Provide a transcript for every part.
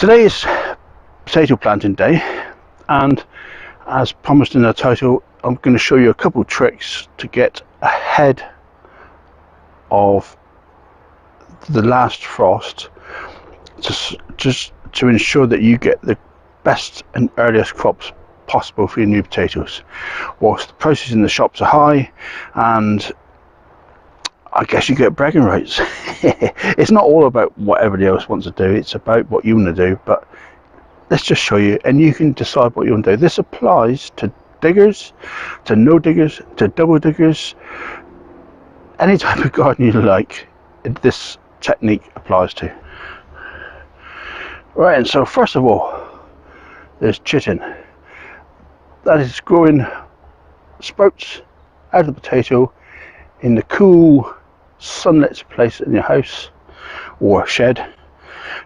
Today is potato planting day, and as promised in the title, I'm going to show you a couple of tricks to get ahead of the last frost, just to ensure that you get the best and earliest crops possible for your new potatoes, whilst the prices in the shops are high and I guess you get bragging rights. It's not all about what everybody else wants to do, it's about what you want to do. But let's just show you, and you can decide what you want to do. This applies to diggers, to no diggers, to double diggers, any type of garden you like. This technique applies to. Right, and so first of all, there's chitting. That is growing sprouts out of the potato in the cool, sunlit place in your house or shed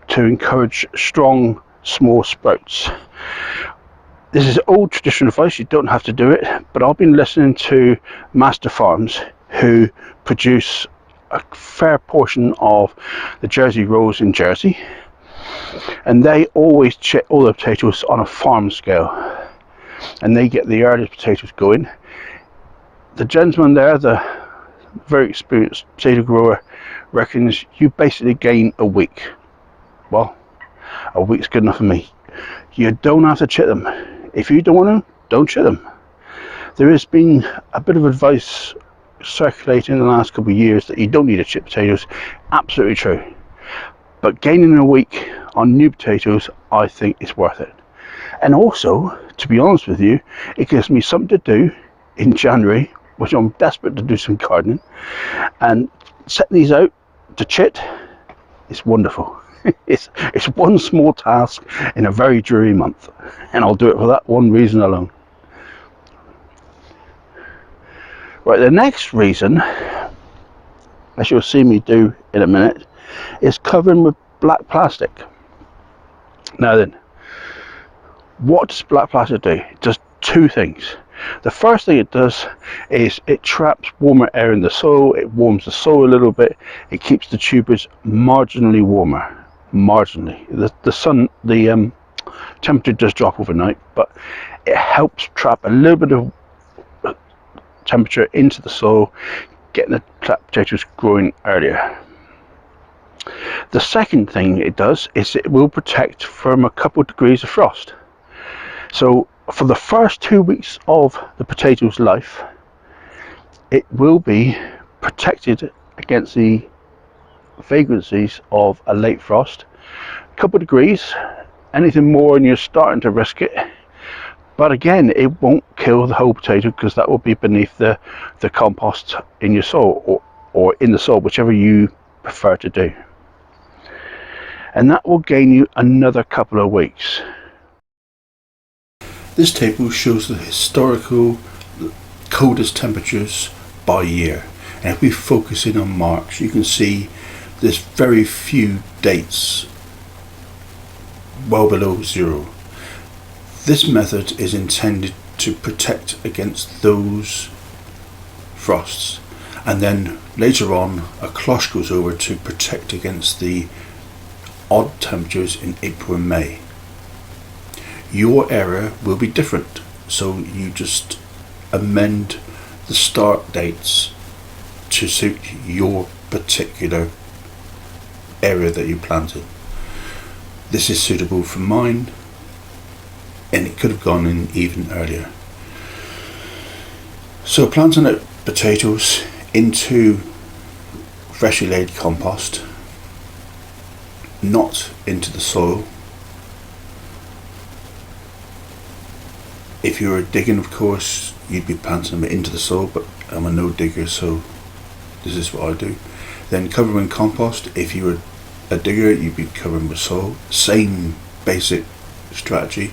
to encourage strong, small sprouts. This is old traditional advice, you don't have to do it, but I've been listening to master farms who produce a fair portion of the Jersey rows in Jersey, and they always chit all the potatoes on a farm scale, and they get the earliest potatoes going. The gentleman there, the very experienced potato grower, reckons you basically gain a week. Well, a week's good enough for me. You don't have to chit them. If you don't want to, don't chit them. There has been a bit of advice circulating in the last couple of years that you don't need to chit potatoes. Absolutely true. But gaining a week on new potatoes, I think is worth it. And also, to be honest with you, it gives me something to do in January, which I'm desperate to do some gardening, and setting these out to chit is wonderful. It's one small task in a very dreary month, and I'll do it for that one reason alone. Right, the next reason, as you'll see me do in a minute, is covering with black plastic. Now then, what does black plastic do? It does two things. The first thing it does is it traps warmer air in the soil, it warms the soil a little bit, it keeps the tubers marginally warmer. Marginally. The temperature does drop overnight, but it helps trap a little bit of temperature into the soil, getting the potatoes growing earlier. The second thing it does is it will protect from a couple of degrees of frost. So for the first 2 weeks of the potato's life, it will be protected against the vagrancies of a late frost. A couple of degrees, anything more and you're starting to risk it. But again, it won't kill the whole potato, because that will be beneath the compost in your soil, or in the soil, whichever you prefer to do. And that will gain you another couple of weeks. This table shows the historical coldest temperatures by year, and if we focus in on March, you can see there's very few dates well below zero. This method is intended to protect against those frosts, and then later on a cloche goes over to protect against the odd temperatures in April and May. Your area will be different, so you just amend the start dates to suit your particular area that you planted. This is suitable for mine, and it could have gone in even earlier. So planting out potatoes into freshly laid compost, not into the soil. If you were digging, of course, you'd be planting them into the soil, but I'm a no digger, so this is what I do. Then covering compost. If you were a digger, you'd be covering with soil. Same basic strategy.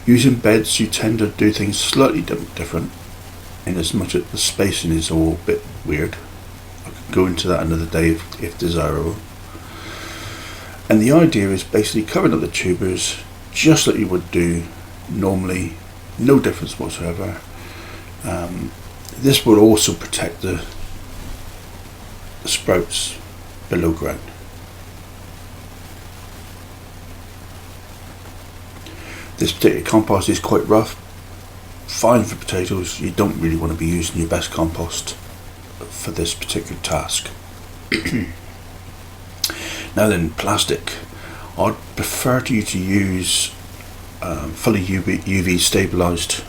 Using beds, you tend to do things slightly different, in as much as the spacing is all a bit weird. I could go into that another day if desirable. And the idea is basically covering up the tubers just like you would do normally, no difference whatsoever. This will also protect the sprouts below ground. This particular compost is quite rough, fine for potatoes. You don't really want to be using your best compost for this particular task. Now then, plastic. I'd prefer you to use fully UV stabilised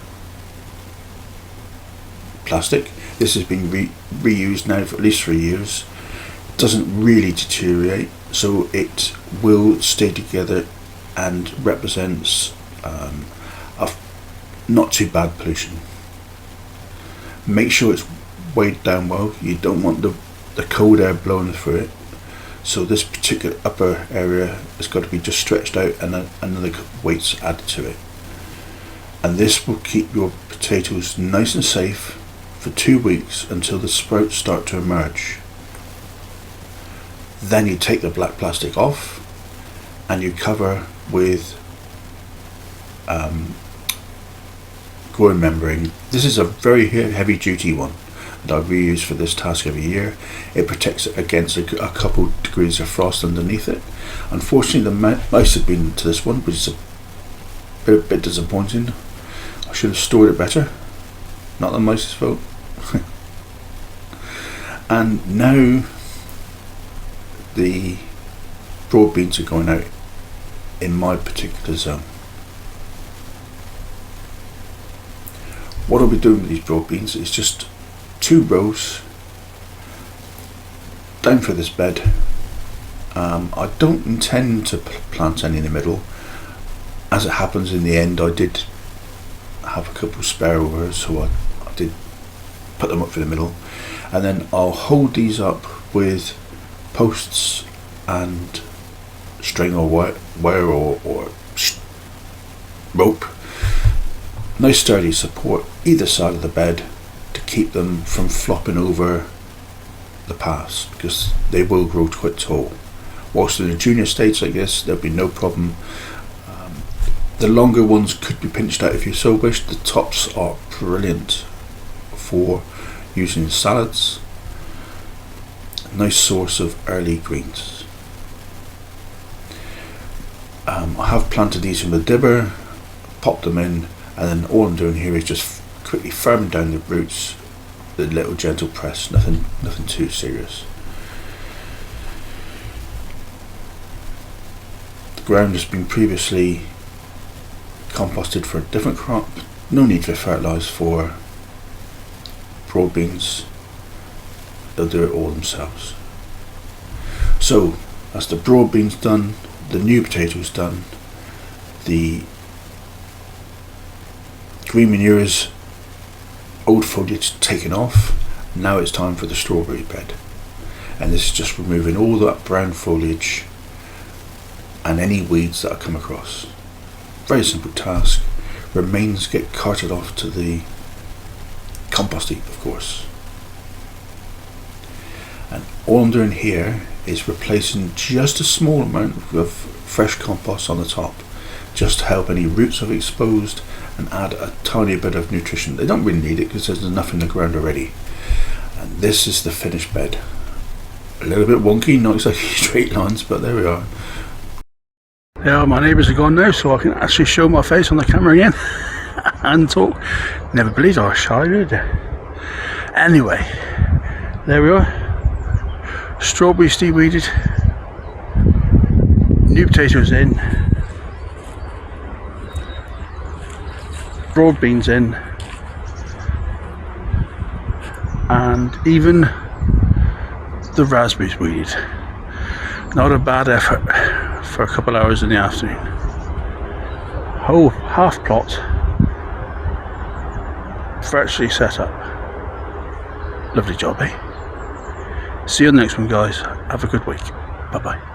plastic. This has been reused now for at least 3 years. It doesn't really deteriorate, so it will stay together and represents a not too bad pollution. Make sure it's weighed down well. You don't want the cold air blowing through it, so this particular upper area has got to be just stretched out and another weights added to it, and this will keep your potatoes nice and safe for 2 weeks until the sprouts start to emerge. Then you take the black plastic off and you cover with growing membrane. This is a very heavy duty one that I reuse for this task every year. It protects it against a couple degrees of frost underneath it. Unfortunately, the mice have been to this one, which is a bit disappointing. I should have stored it better. Not the mice's fault. And now the broad beans are going out in my particular zone. What I'll be doing with these broad beans is just 2 rows down for this bed. I don't intend to plant any in the middle. As it happens, in the end I did have a couple spare over, so I did put them up for the middle, and then I'll hold these up with posts and string or wire or rope. Nice sturdy support either side of the bed to keep them from flopping over the paths, because they will grow quite tall. Whilst in a junior stage like this, there'll be no problem. The longer ones could be pinched out if you so wish. The tops are brilliant for using salads. Nice source of early greens. I have planted these in the dibber, popped them in, and then all I'm doing here is just quickly firming down the roots with a little gentle press. Nothing too serious. The ground has been previously composted for a different crop. No need to fertilise for broad beans. They'll do it all themselves. So that's the broad beans done, the new potatoes done, the green manures, old foliage taken off. Now it's time for the strawberry bed, and this is just removing all that brown foliage and any weeds that I come across. Very simple task. Remains get carted off to the compost heap, of course. And all I'm doing here is replacing just a small amount of fresh compost on the top, just to help any roots I've exposed and add a tiny bit of nutrition. They don't really need it because there's enough in the ground already. And this is the finished bed. A little bit wonky, not exactly straight lines, but there we are. Yeah, my neighbours are gone now, so I can actually show my face on the camera again and talk. Never believed I was shy, did I? Anyway, there we are. Strawberries de-weeded, new potatoes in, broad beans in, and even the raspberries weeded. Not a bad effort for a couple hours in the afternoon. Whole half plot virtually set up. Lovely job, eh? See you on the next one, guys. Have a good week. Bye bye.